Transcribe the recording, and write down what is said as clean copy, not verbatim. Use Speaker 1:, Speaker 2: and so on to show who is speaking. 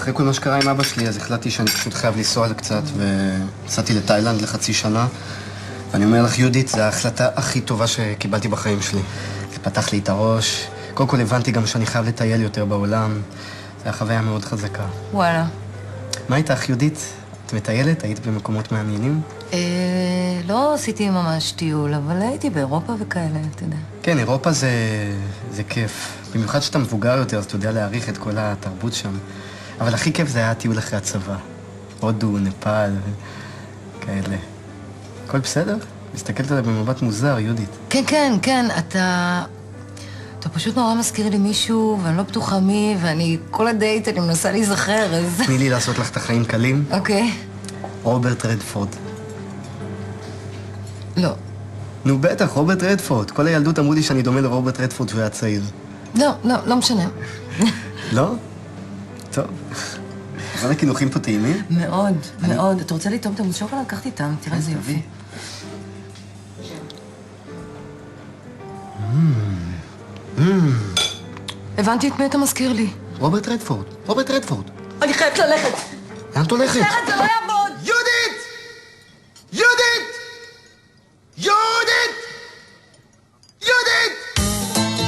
Speaker 1: אחרי כל מה שקרה עם אבא שלי, אז החלטתי שאני פשוט חייב לנסוע קצת, ונסעתי לתאילנד לחצי שנה. ואני אומר לך, יהודית, זו ההחלטה הכי טובה שקיבלתי בחיים שלי. זה פתח לי את הראש. קודם כל הבנתי גם שאני חייב לטייל יותר בעולם. זו הייתה חוויה מאוד חזקה.
Speaker 2: וואלה.
Speaker 1: מה איתך, יהודית? את מטיילת? היית במקומות מעניינים?
Speaker 2: לא עשיתי ממש טיול, אבל הייתי באירופה וכאלה, אתה יודע.
Speaker 1: כן, אירופה זה כיף. במיוחד שאתה מבוגר יותר, אז אתה יודע להעריך את כל התרבות שם. אבל הכי כיף זה היה הטיול אחרי הצבא. הודו, נפאל, כאלה. הכל בסדר? מסתכלת עליו במבט מוזר, יהודית.
Speaker 2: כן, כן, כן, אתה פשוט נורא מזכיר לי מישהו, ואני לא בטוחה מי, ואני כל הדייט אני מנסה להיזכר, אז...
Speaker 1: תני לי לעשות לך את החיים קלים.
Speaker 2: אוקיי.
Speaker 1: רוברט רדפורד.
Speaker 2: לא.
Speaker 1: נו בטח, רוברט רדפורד. כל הילדות אמרו לי שאני דומה לרוברט רדפורד שהוא היה צעיר.
Speaker 2: לא, לא, לא משנה.
Speaker 1: לא? טוב. אבל הכינוחים פה טעימים?
Speaker 2: מאוד, מאוד. אתה רוצה לטעום את המוס שוקולד? לקחתי טעם, תראה איזה יופי. הבנתי את מי אתה מזכיר לי.
Speaker 1: רוברט רדפורד. רוברט רדפורד.
Speaker 2: אני חייבת ללכת.
Speaker 1: לאן את הולכת?
Speaker 2: זה לא יעבור.